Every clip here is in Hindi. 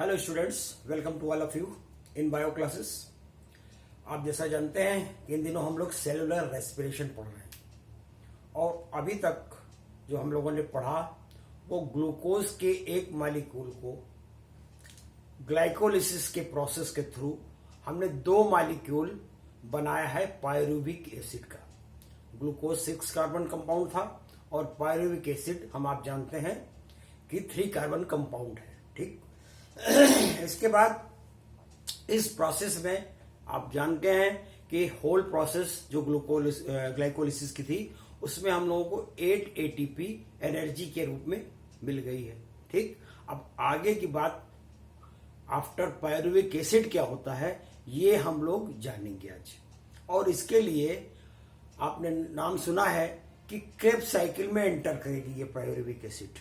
Hello students, welcome to all of you in bio classes. आप जैसा जानते हैं कि इन दिनों हम लोग सेलुलर रेस्पिरेशन पढ़ रहे हैं और अभी तक जो हम लोगों ने पढ़ा वो ग्लूकोज के एक मॉलिक्यूल को ग्लाइकोलिसिस के प्रोसेस के थ्रू हमने दो मॉलिक्यूल बनाया है पायरुविक एसिड का। ग्लूकोज 6 कार्बन कंपाउंड था और पायरुविक एसिड हम आप जानते हैं कि 3 कार्बन कंपाउंड है। ठीक, इसके बाद इस प्रोसेस में आप जानते हैं कि होल प्रोसेस जो ग्लाइकोलिसिस की थी उसमें हम लोगों को 8 एटीपी एनर्जी के रूप में मिल गई है। ठीक, अब आगे की बात आफ्टर पायरुविक एसिड क्या होता है ये हम लोग जानेंगे आज। और इसके लिए आपने नाम सुना है कि क्रेब्स साइकिल में एंटर करेगी ये पायरुविक एसिड।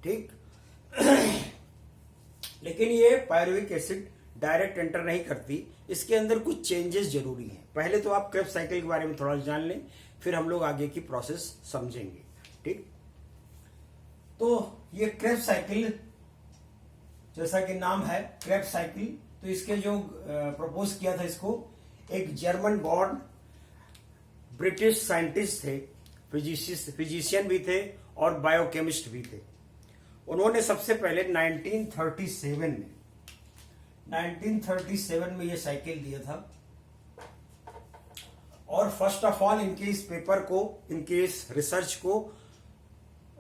ठीक, लेकिन ये पायरुविक एसिड डायरेक्ट एंटर नहीं करती, इसके अंदर कुछ चेंजेस जरूरी हैं। पहले तो आप क्रेब्स साइकिल के बारे में थोड़ा जान लें, फिर हम लोग आगे की प्रोसेस समझेंगे। ठीक, तो ये क्रेब्स साइकिल जैसा कि नाम है क्रेब्स साइकिल, तो इसके जो प्रपोज किया था इसको एक जर्मन बॉर्न ब्रिटिश साइंटिस्ट थे, फिजिशियन भी थे और बायोकेमिस्ट भी थे। उन्होंने सबसे पहले 1937 में ये साइकिल दिया था और फर्स्ट ऑफ ऑल इनके इस पेपर को, इनके इस रिसर्च को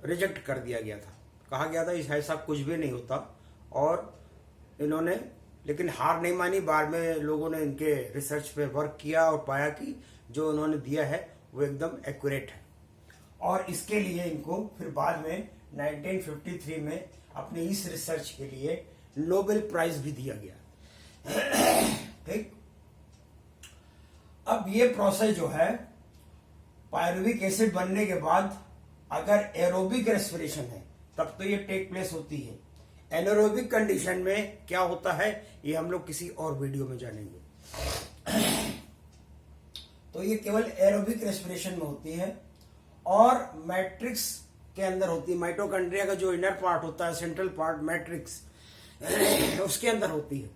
रिजेक्ट कर दिया गया था। कहा गया था ऐसा कुछ भी नहीं होता, और इन्होंने लेकिन हार नहीं मानी। बाद में लोगों ने इनके रिसर्च पे वर्क किया और पाया कि जो उन्होंने दिया है वो एकदम एक्यूरेट है, और इसके लिए इनको फिर बाद में 1953 में अपने इस रिसर्च के लिए नोबेल प्राइज भी दिया गया। ठीक, अब ये प्रोसेस जो है पायरुविक एसिड बनने के बाद अगर एरोबिक रेस्पिरेशन है तब तो ये टेक प्लेस होती है। एनारोबिक कंडीशन में क्या होता है ये हम लोग किसी और वीडियो में जानेंगे। तो ये केवल एरोबिक रेस्पिरेशन में होती है और मैट्रिक्स के अंदर होती है। माइटोकॉन्ड्रिया का जो इनर पार्ट होता है, सेंट्रल पार्ट मैट्रिक्स, उसके अंदर होती है।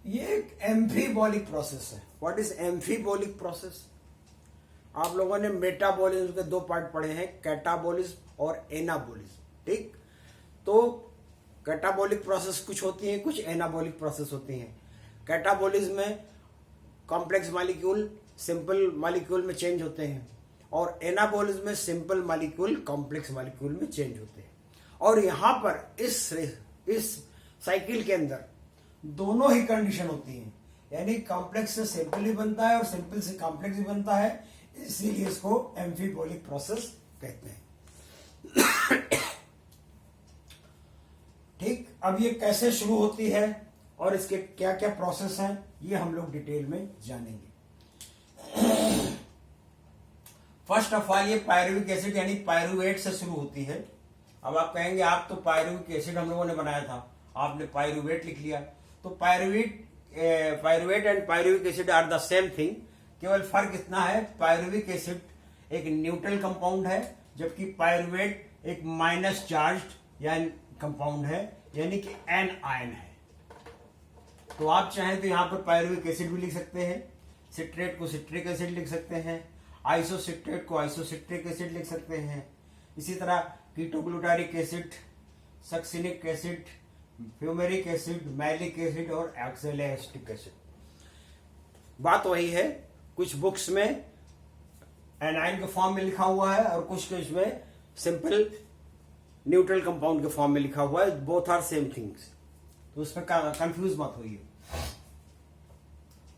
ये एक एम्फीबॉलिक प्रोसेस है। What is amphibolic process? आप लोगों ने मेटाबॉलिज्म के दो पार्ट पढ़े हैं, कैटाबॉलिज्म और एनाबॉलिज्म। ठीक, तो कैटाबॉलिक प्रोसेस कुछ होती है, कुछ एनाबॉलिक प्रोसेस होती हैं। कैटाबॉलिज्म में कॉम्प्लेक्स मॉलिक्यूल सिंपल मॉलिक्यूल में चेंज होते हैं और एनाबॉलिज्म में सिंपल मॉलिक्यूल कॉम्प्लेक्स मॉलिक्यूल में चेंज होते हैं। और यहां पर इस साइकिल के अंदर दोनों ही कंडीशन होती हैं, यानी कॉम्प्लेक्स से सिंपल ही बनता है और सिंपल से कॉम्प्लेक्स भी बनता है, इसीलिए इसको एम्फीबॉलिक प्रोसेस कहते हैं। ठीक, अब ये कैसे शुरू होती है और इसके क्या क्या प्रोसेस हैं ये हम लोग डिटेल में जानेंगे। फर्स्ट ऑफ ऑल ये पायरुविक एसिड यानी पायरुवेट से शुरू होती है। अब आप कहेंगे आप तो पायरुविक एसिड हम लोगों ने बनाया था, आपने पायरुवेट लिख लिया। तो pyruvate and pyruvic acid are the same thing, केवल फर्क इतना है पायरुविक एसिड एक न्यूट्रल कंपाउंड है जबकि पायरुवेट एक माइनस चार्ज्ड यानी कंपाउंड है, यानी कि एन आयन है। तो आप चाहें तो यहां पर पायरुविक एसिड भी लिख सकते हैं, सिट्रेट को सिट्रिक एसिड लिख सकते हैं, आइसोसिट्रेट को आइसोसिट्रिक एसिड लिख सकते हैं। इसी तरह ketoglutaric acid, succinic acid, fumaric acid, malic acid और ऑक्सैलेस्टिक एसिड। बात वही है, कुछ बुक्स में एनाइन के फॉर्म में लिखा हुआ है और कुछ में सिंपल न्यूट्रल कंपाउंड के फॉर्म में लिखा हुआ है। बोथ आर सेम थिंग्स, तो उसमें कंफ्यूज मत होइए।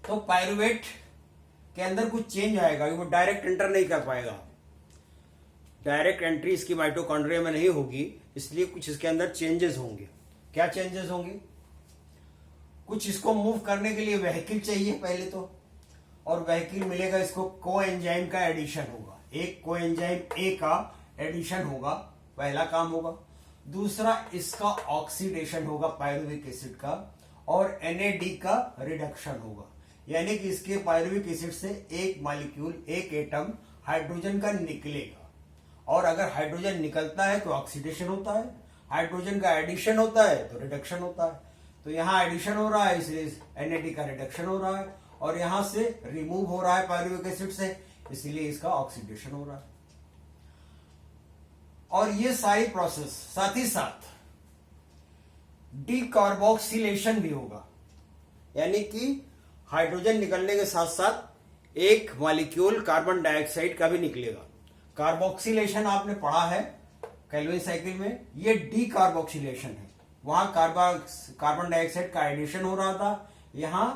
तो पायरुवेट के अंदर कुछ चेंज आएगा, वो डायरेक्ट एंटर नहीं कर पाएगा, डायरेक्ट एंट्री इसकी माइटोकॉन्ड्रिया में नहीं होगी, इसलिए कुछ इसके अंदर चेंजेस होंगे। क्या चेंजेस होंगे? कुछ इसको मूव करने के लिए व्हीकल चाहिए पहले तो, और व्हीकल मिलेगा इसको कोएंजाइम का एडिशन होगा। एक कोएंजाइम ए का एडिशन होगा, पहला काम होगा। दूसरा इसका ऑक्सीडेशन होगा पायरुविक एसिड का, और NAD का रिडक्शन होगा, यानी कि इसके पायरुविक एसिड से एक मॉलिक्यूल, एक एटम हाइड्रोजन का निकलेगा, और अगर हाइड्रोजन निकलता है तो ऑक्सीडेशन होता है, हाइड्रोजन का एडिशन होता है तो रिडक्शन होता है। तो यहाँ एडिशन हो रहा है इसलिए NAD का रिडक्शन हो रहा है, और यहां से रिमूव हो रहा है पायरुविक एसिड से, इसलिए इसका ऑक्सीडेशन हो रहा है। और ये सारी प्रोसेस साथ ही साथ डीकार्बोक्सिलेशन भी होगा, यानी कि हाइड्रोजन निकलने के साथ साथ एक मॉलिक्यूल कार्बन डाइऑक्साइड का भी निकलेगा। कार्बोक्सिलेशन आपने पढ़ा है केल्विन साइकिल में, ये डीकार्बोक्सिलेशन है। वहां कार्बन डाइऑक्साइड का एडिशन हो रहा था, यहां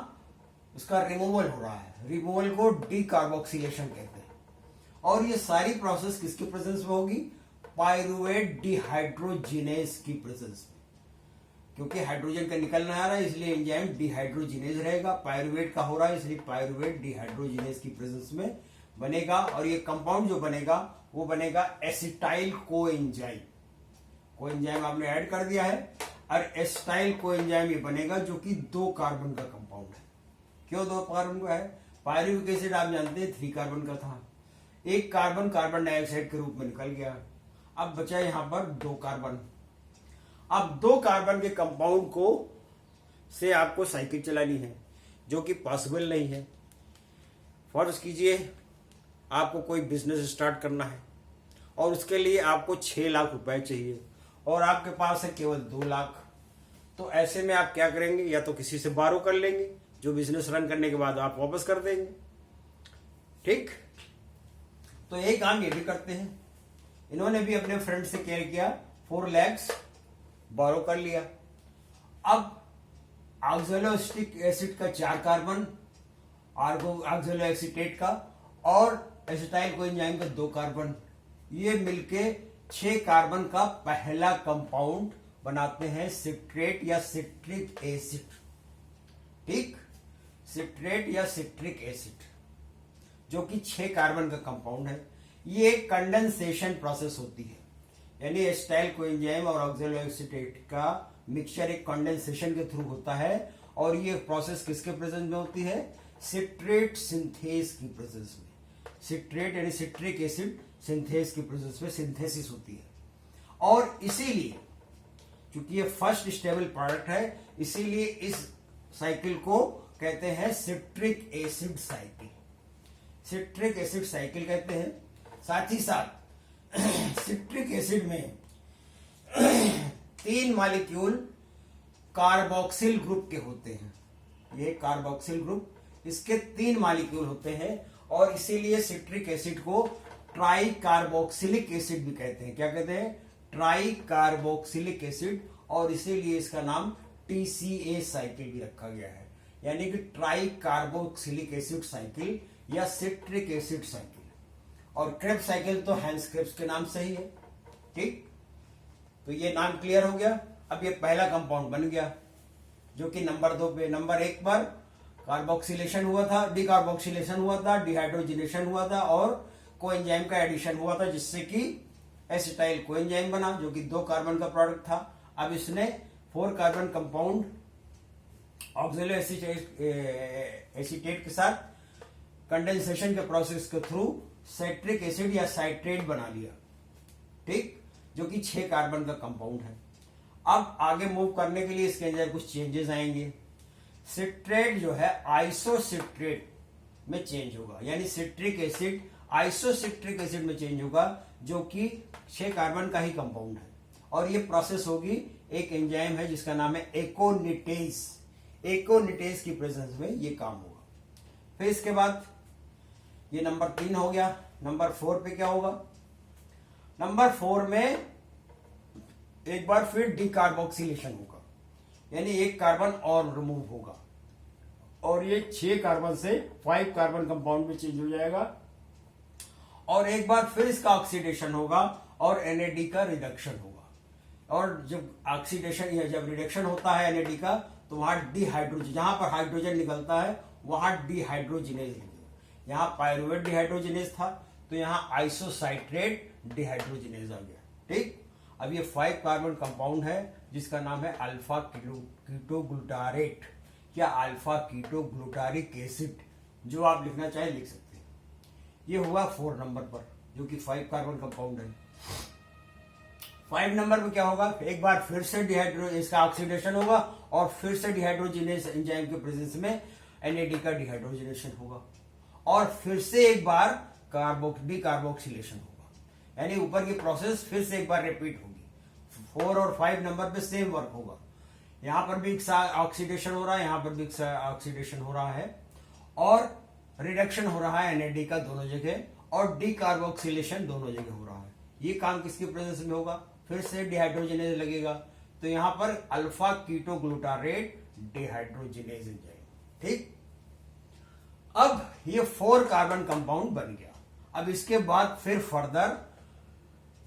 उसका रिमूवल हो रहा है। रिमूवल को डीकार्बोक्सिलेशन कहते हैं। और ये सारी प्रोसेस किसके प्रेजेंस में होगी? पायरुवेट डिहाइड्रोजिनेज की प्रेजेंस में। क्योंकि हाइड्रोजन का निकलना आ रहा है इसलिए एंजाइम डिहाइड्रोजिनेज रहेगा। पायरुवेट का हो रहा है इसलिए पायरुवेट डिहाइड्रोजिनेज की प्रेजेंस में बनेगा। और ये कंपाउंड जो बनेगा वो बनेगा एसिटाइल कोएंजाइम। कोएंजाइम आपने ऐड कर दिया है, और एसिटाइल कोएंजाइम ये बनेगा जो कि 2 कार्बन का कंपाउंड है। क्यों 2 कार्बन का है? पायरुविक एसिड आप जानते हैं 3 कार्बन का था, 1 कार्बन कार्बन डाइऑक्साइड के रूप में निकल गया, अब बचा यहां पर 2 कार्बन। अब 2 कार्बन के कंपाउंड को से आपको साइकिल चलानी है, जो कि पॉसिबल नहीं है। फर्ज कीजिए आपको कोई बिजनेस स्टार्ट करना है और उसके लिए आपको 6 लाख रुपए चाहिए और आपके पास है केवल 2 लाख। तो ऐसे में आप क्या करेंगे? या तो किसी से बारो कर लेंगे, जो बिजनेस रन करने के बाद आप वापस कर देंगे। ठीक, तो ये काम ये भी करते हैं। इन्होंने भी अपने फ्रेंड से क्या किया? 4 lakhs बारो कर लिया। अब ऑक्सैलोएसिटिक एसिड का 4 कार्बन, ऑक्सैलोएसिटेट का और एसिटाइल कोएंजाइम का 2 कार्बन, ये मिलके 6 कार्बन का पहला कंपाउंड बनाते हैं सिट्रेट या सिट्रिक एसिड। ठीक, सिट्रेट या सिट्रिक एसिड जो कि 6 कार्बन का कंपाउंड है। ये एक कंडेंसेशन प्रोसेस होती है, यानी एसिटाइल कोएंजाइम और ऑक्सैलोएसिटेट का मिक्सचर एक कंडेंसेशन के थ्रू होता है। और ये प्रोसेस किसके प्रेजेंस में होती है? सिट्रेट सिंथेस की प्रेजेंस में। सिट्रेट यानी सिट्रिक एसिड सिंथेस की प्रोसेस में सिंथेसिस होती है। और इसीलिए क्योंकि ये फर्स्ट स्टेबल प्रोडक्ट है, इसीलिए इस साइकिल को कहते हैं citric acid cycle. Citric acid cycle कहते हैं। साथ ही साथ सिट्रिक एसिड में 3 मॉलिक्यूल कार्बोक्सिल ग्रुप के होते हैं। ये कार्बोक्सिल ग्रुप, इसके 3 मॉलिक्यूल होते हैं और इसीलिए सिट्रिक एसिड को ट्राई कार्बोक्सिलिक एसिड भी कहते हैं। क्या कहते हैं? Try carboxylic acid. और इसीलिए इसका नाम TCA साइकिल भी रखा गया है, यानी कि ट्राई कार्बोक्सिलिक एसिड साइकिल या सिट्रिक एसिड साइकिल। और क्रेब्स साइकिल तो हैंस क्रेब्स के नाम से ही है। ठीक, तो ये नाम क्लियर हो गया। अब ये पहला कंपाउंड बन गया जो कि नंबर 2 पे, नंबर 1 पर कार्बोक्सिलेशन हुआ था, डिकार्बोक्सिलेशन हुआ था, डिहाइड्रोजिनेशन हुआ था और कोएंजाइम का एडिशन हुआ था, जिससे कि एसिटाइल कोएंजाइम बना जो कि 2 कार्बन का प्रोडक्ट था। अब इसने 4 कार्बन कंपाउंड ऑक्सैलोएसिटेट के साथ कंडेंसेशन के प्रोसेस के थ्रू सिट्रिक एसिड या साइट्रेट बना लिया। ठीक, जो कि 6 कार्बन का कंपाउंड है। अब आगे मूव करने के लिए इसके अंदर कुछ चेंजेस आएंगे। सिट्रेट जो है आइसोसिट्रेट में चेंज होगा, यानी सिट्रिक एसिड आइसोसिट्रिक एसिड में चेंज होगा, जो कि 6 कार्बन का ही कंपाउंड है। और ये प्रोसेस होगी, एक एंजाइम है जिसका नाम है एकोनिटेज। एकोनिटेज की प्रेजेंस में ये काम होगा। फिर इसके बाद ये नंबर 3 हो गया। नंबर 4 पे क्या होगा? नंबर 4 में एक बार फिर डिकार्बोक्सिलेशन होगा, यानी 1 कार्बन और रिमूव होगा और ये 6 कार्बन से 5 कार्बन कंपाउंड में चेंज हो जाएगा। और एक बार फिर इसका ऑक्सीडेशन होगा और NAD का रिडक्शन होगा। और जब ऑक्सीडेशन या जब रिडक्शन होता है NAD का, तो वहां डिहाइड्रोजन, जहां पर हाइड्रोजन निकलता है वहां डिहाइड्रोजिनेज लगेगा। यहां पायरुवेट डिहाइड्रोजिनेज था तो यहां आइसोसाइट्रेट डिहाइड्रोजिनेज आ गया। ठीक, अब ये 5 कार्बन कंपाउंड है जिसका नाम है अल्फा कीटोग्लूटारेट या अल्फा कीटोग्लूटारिक एसिड। जो आप लिखना चाहे लिख सकते हैं। ये हुआ 4 नंबर पर, जो कि 5 कार्बन कंपाउंड है। 5 नंबर पे क्या होगा, एक बार फिर से डिहाइड्रो इसका ऑक्सीडेशन होगा और फिर से डिहाइड्रोजिनेज एंजाइम के प्रेजेंस में NAD का डिहाइड्रोजिनेशन होगा और फिर से एक बार डिकार्बोक्सिलेशन होगा, यानी ऊपर की प्रोसेस फिर से एक बार रिपीट होगी। 4 और 5 नंबर पे सेम वर्क होगा, यहां पर भी ऑक्सीडेशन हो रहा है, यहां पर भी ऑक्सीडेशन हो रहा है और रिडक्शन हो रहा है NAD का दोनों जगह और डिकार्बोक्सिलेशन दोनों जगह हो रहा है। ये काम किसकी प्रेजेंस में होगा, फिर से डिहाइड्रोजिनेज लगेगा, तो यहां पर अल्फा कीटोग्लूटारेट डिहाइड्रोजिनेज एंजाइम। ठीक, अब ये 4 कार्बन कंपाउंड बन गया। अब इसके बाद फिर फर्दर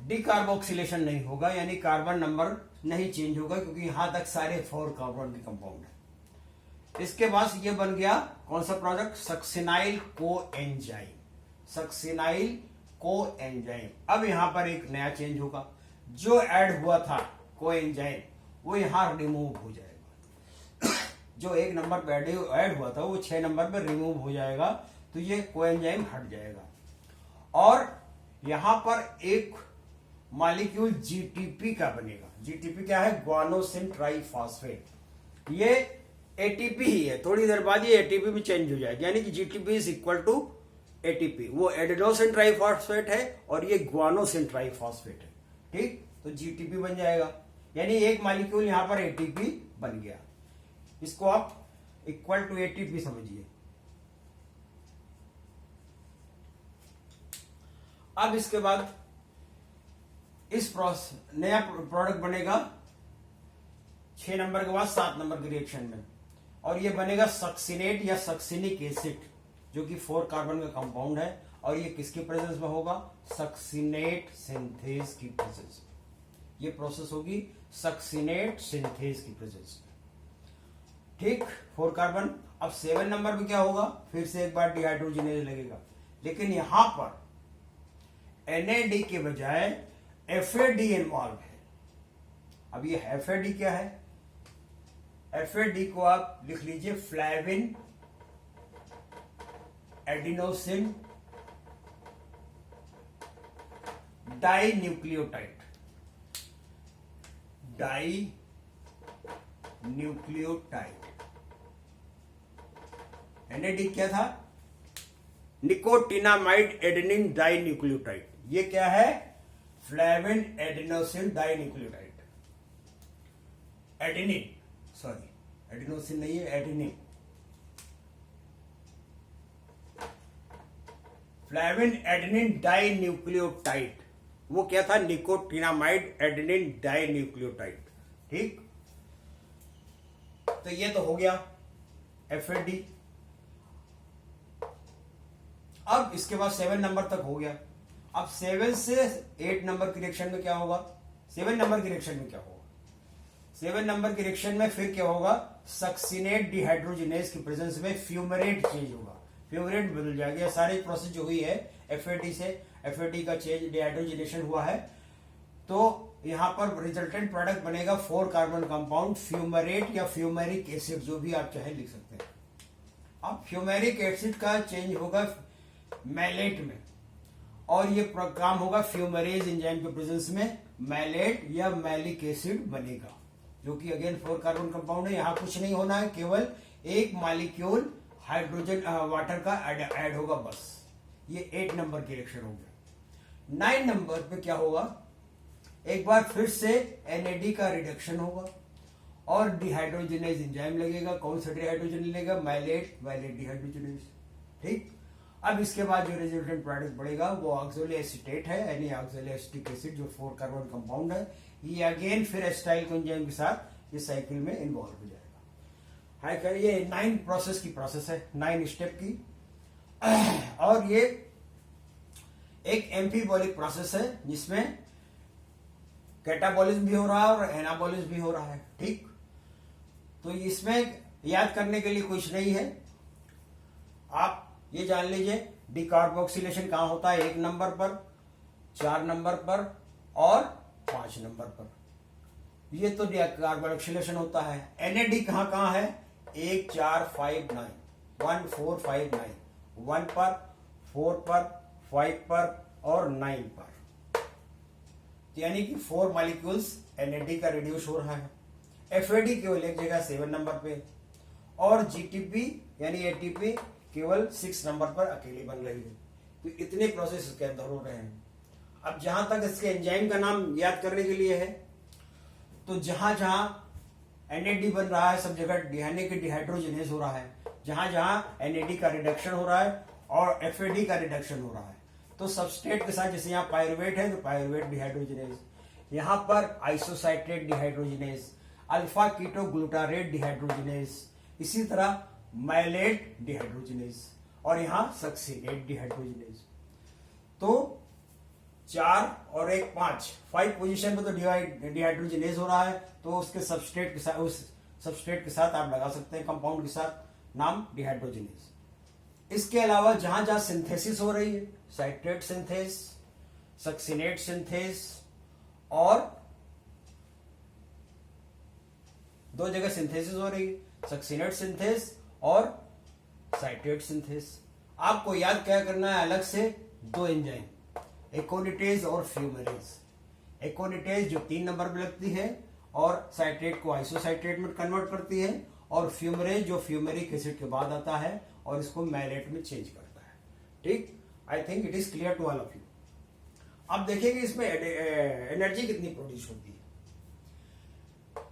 डिकार्बोक्सिलेशन नहीं होगा, यानी कार्बन नंबर नहीं चेंज होगा, क्योंकि यहां तक सारे 4 कार्बन के कंपाउंड है। इसके बाद ये बन गया कौन सा product, succinyl coenzyme. Succinyl coenzyme. अब यहां पर एक नया चेंज होगा, जो ऐड हुआ था कोएंजाइम वो यहां रिमूव हो जाएगा। जो 1 नंबर पे ऐड हुआ था वो 6 नंबर पे रिमूव हो जाएगा, तो ये कोएंजाइम हट जाएगा और यहां पर एक मॉलिक्यूल GTP का बनेगा। GTP क्या है, ग्वानोसिन ट्राइफॉस्फेट। ये ATP ही है, थोड़ी देर बाद ये ATP में चेंज हो जाएगा, यानी कि GTP is equal to ATP। वो एडेनोसिन ट्राइफॉस्फेट है और ये ग्वानोसिन ट्राइफॉस्फेट है। ठीक, तो GTP बन जाएगा, यानी एक मॉलिक्यूल यहां पर ATP बन गया। इसको आप इक्वल टू ATP समझिए। अब इसके बाद इस नया प्रोडक्ट बनेगा 6 नंबर के बाद 7 नंबर के रिएक्शन में, और ये बनेगा सक्सिनेट या सक्सिनिक एसिड, जो कि 4 कार्बन का कंपाउंड है और ये किसके प्रेजेंस में होगा, सक्सिनेट सिंथेज की प्रेजेंस में। ये प्रोसेस होगी सक्सिनेट सिंथेज की प्रेजेंस में। ठीक, 4 कार्बन। अब 7 नंबर पे क्या होगा, फिर से एक बार डिहाइड्रोजिनेज लगेगा, लेकिन यहां पर NAD के बजाय FAD इन्वॉल्व है। अब ये FAD क्या है, FAD को आप लिख लीजिए flavin adenosine dinucleotide. Dinucleotide. NAD क्या था, निकोटिनामाइड एडेनिन डाई न्यूक्लियोटाइड। ये क्या है, flavin adenosine dinucleotide. Adenine, sorry adenosine नहीं है, adenine. Flavin adenine dinucleotide, वो क्या था, निकोटिनामाइड एडेनिन डाई न्यूक्लियोटाइड। ठीक, तो ये तो हो गया FAD। अब इसके बाद 7 नंबर तक हो गया। अब 7 से 8 नंबर की रिएक्शन में क्या होगा, 7 नंबर की रिएक्शन में क्या होगा, 7 नंबर की रिएक्शन में फिर क्या होगा, सक्सिनेट डिहाइड्रोजिनेज की प्रेजेंस में फ्यूमरेट चेंज होगा, फ्यूमरेट बदल जाएगा। सारी प्रोसेस जो हुई है FAD से, FAD का चेंज डिहाइड्रोजिनेशन हुआ है, तो यहां पर रिजल्टेंट प्रोडक्ट बनेगा 4 कार्बन कंपाउंड फ्यूमरेट या फ्यूमेरिक एसिड, जो भी आप चाहे लिख सकते हैं। अब फ्यूमेरिक एसिड का चेंज होगा मैलेट में, और ये काम होगा फ्यूमरेज एंजाइम के प्रेजेंस में, मैलेट या मैलिक एसिड बनेगा, जो कि अगेन 4 कार्बन कंपाउंड है। यहां कुछ नहीं होना है, केवल एक मॉलिक्यूल हाइड्रोजन वाटर का ऐड होगा, बस। ये 8 नंबर की रिएक्शन हो गया। 9 नंबर पे क्या होगा, एक बार फिर से NAD का रिडक्शन होगा और डिहाइड्रोजिनेज एंजाइम लगेगा। कौन सा डिहाइड्रोजन लगेगा, मैलेट डिहाइड्रोजिनेज। ठीक, अब इसके बाद जो रिजल्टेंट प्रोडक्ट बढ़ेगा वो ऑक्सोलोएसीटेट है, यानी ऑक्सोलोएसिटिक एसिड, जो 4 कार्बन कंपाउंड है। ये अगेन फिर एसिटाइल एंजाइम के साथ इस साइकिल में इन्वॉल्व हो जाएगा। हाई कर, ये 9 प्रोसेस की प्रोसेस है, 9 स्टेप की, और ये एक एम्फीबॉलिक प्रोसेस है, जिसमें कैटाबॉलिज्म भी हो रहा है और एनाबॉलिज्म भी हो रहा है। ठीक, तो इसमें याद करने के लिए कुछ नहीं है, आप ये जान लीजिए डिकार्बोक्सिलेशन कहां होता है, 1 नंबर पर, 4 नंबर पर और 5 नंबर पर। ये तो डिकार्बोक्सिलेशन होता है। NAD कहां कहां है, 1, 4, 5, 9, 1, 4, 5, 9, 1 पर, 4 पर, 5 पर और 9 पर। यानी कि 4 मॉलिक्यूल्स NAD का रिड्यूस हो रहा है। FAD केवल एक जगह 7 नंबर पे, और GTP यानी ATP केवल 6 नंबर पर अकेली बन रही है। तो इतने प्रोसेस इसके अंदर हो रहे हैं। अब जहां तक इसके एंजाइम का नाम याद करने के लिए है, तो जहां जहां NAD बन रहा है सब जगह यानी कि डिहाइड्रोजिनेज हो रहा है। जहां जहां NAD का रिडक्शन हो रहा है और FAD का रिडक्शन हो रहा है, तो सबस्ट्रेट के साथ, जैसे यहाँ पायरुवेट है तो पायरुवेट डिहाइड्रोजिनेज, यहाँ पर isocitrate dehydrogenase, alpha keto glutarate dehydrogenase, इसी तरह माइलेट डिहाइड्रोजिनेज, और यहाँ सक्सीनेट डिहाइड्रोजिनेज। तो 4 और 1 5 पोजीशन पे तो डिहाइड्रोजिनेज हो रहा है, तो उसके सबस्ट्रेट के साथ, उस सबस्ट्रेट के साथ आप लगा सकते हैं कंपाउंड के साथ नाम डिहाइड्रोजिनेज। इसके अलावा जहां जहां सिंथेसिस हो रही है, साइट्रेट सिंथेस, सक्सीनेट सिंथेस, और 2 जगह सिंथेसिस हो रही है, सक्सीनेट सिंथेस और साइट्रेट सिंथेस। आपको याद क्या करना है अलग से 2 एंजाइम, एकोनिटेज और फ्यूमेरेज। एकोनिटेज जो 3 नंबर पर लगती है और साइट्रेट को आइसोसाइट्रेट में कन्वर्ट करती है, और फ्यूमरेज जो फ्यूमेरिक एसिड के बाद आता है और इसको मैलेट में चेंज करता है। ठीक, I think it is clear to all of you. अब देखेंगे इसमें एनर्जी कितनी प्रोड्यूस होती है।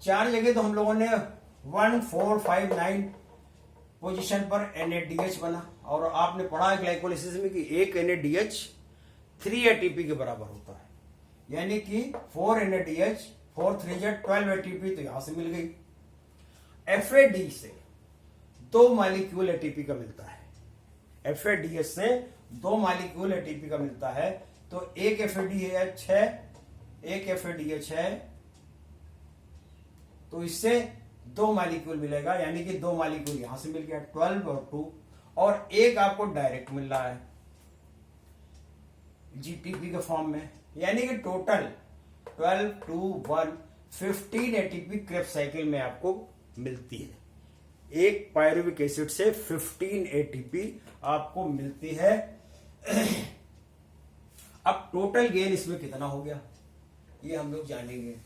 4 जगह तो हम लोगों ने 1 4 5 9 पोजीशन पर NADH बना, और आपने पढ़ा है ग्लाइकोलिसिस में कि एक NADH 3 ATP के बराबर होता है, यानी कि 4 NADH 4 3 12 ATP, तो यहां से मिल गई। FAD से 2 मॉलिक्यूल ATP का मिलता है। FADH से 2 मॉलिक्यूल ATP का मिलता है, तो एक FADH है, एक FADH है, तो इससे 2 मॉलिक्यूल मिलेगा, यानी कि 2 मॉलिक्यूल यहां से मिल गया 12 और 2, और एक आपको डायरेक्ट मिल रहा है GTP के फॉर्म में, यानी कि टोटल 12 2 1 15 ATP क्रेब्स साइकिल में आपको मिलती है। एक पायरुविक एसिड से 15 ATP आपको मिलती है। अब टोटल गेन इसमें कितना हो गया ये हम लोग जानेंगे।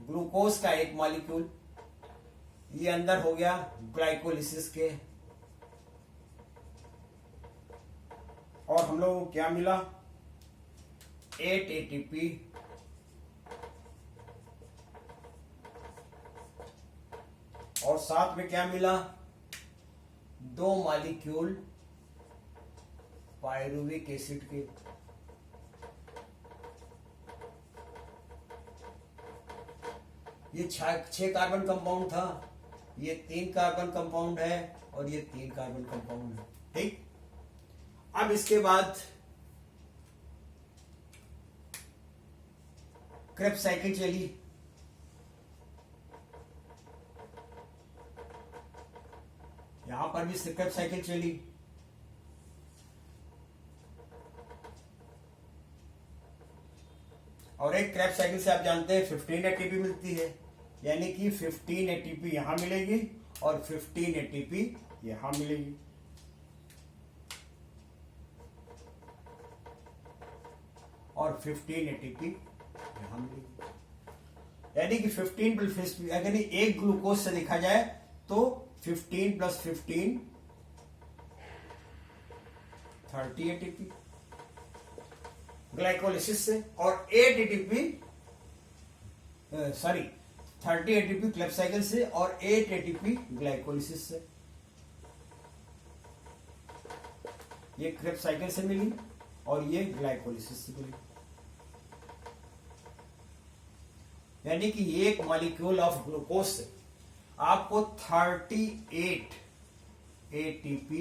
ग्लूकोज का एक मॉलिक्यूल ये अंदर हो गया ग्लाइकोलिसिस के, और हम लोगों को क्या मिला 8 ATP, और साथ में क्या मिला 2 मॉलिक्यूल पायरुविक एसिड के। ये 6 कार्बन कंपाउंड था, ये 3 कार्बन कंपाउंड है, और ये 3 कार्बन कंपाउंड है। ठीक, अब इसके बाद क्रेब्स साइकिल चली। यहां पर भी क्रेब्स साइकिल चली, और एक क्रेब्स साइकिल से आप जानते हैं 15 ATP मिलती है, यानी कि 15 ATP यहां मिलेगी और 15 ATP यहां मिलेगी। और 15 ATP यहां मिलेगी, यानी कि 15 प्लस 15, अगर एक ग्लूकोज से देखा जाए तो 15 प्लस 15 30 ATP ग्लाइकोलिसिस से, और 8 ATP 30 ATP क्रेब्स साइकिल से, और 8 ATP ग्लाइकोलिसिस से। ये क्रेब्स साइकिल से मिली और ये ग्लाइकोलिसिस से मिली, यानी कि एक मॉलिक्यूल ऑफ ग्लूकोज से आपको 38 ATP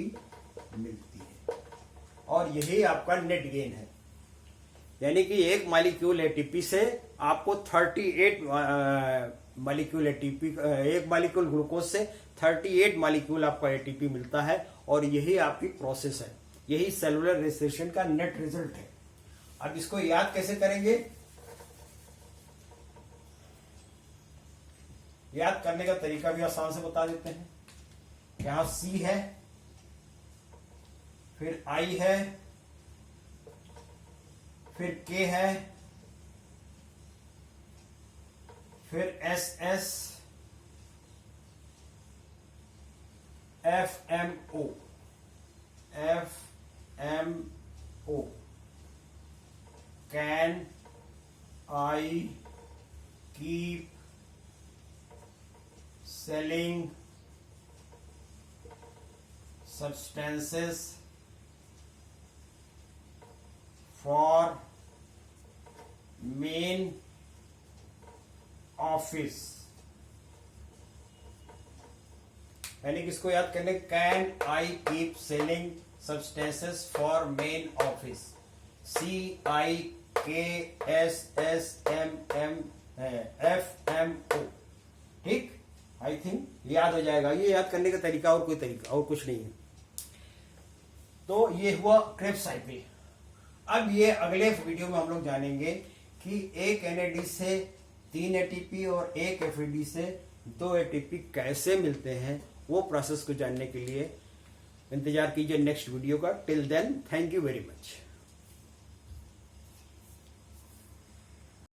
मिलती है, और यही आपका नेट गेन है। यानी कि एक मॉलिक्यूल ATP से आपको 38 मॉलिक्यूल ATP, एक मॉलिक्यूल ग्लूकोज से 38 मॉलिक्यूल आपका ATP मिलता है, और यही आपकी प्रोसेस है, यही सेलुलर रेस्पिरेशन का नेट रिजल्ट है। अब इसको याद कैसे करेंगे? याद करने का तरीका भी आसान से बता देते हैं। यहां C है, फिर आई है, फिर के है, फिर S S, F M O, F M O, can I keep selling substances for main office, यानी किसको याद करने, कैन आई कीप सेलिंग substances for main office, CIKSSMM FMO। ठीक, आई थिंक याद हो जाएगा। ये याद करने का तरीका और कोई तरीका और कुछ नहीं है। तो ये हुआ क्रेब्स साइकिल। अब ये अगले वीडियो में हम लोग जानेंगे कि एक NAD से 3 ATP और एक FAD से 2 ATP कैसे मिलते हैं। वो प्रोसेस को जानने के लिए इंतजार कीजिए नेक्स्ट वीडियो का। Till then, thank you very much.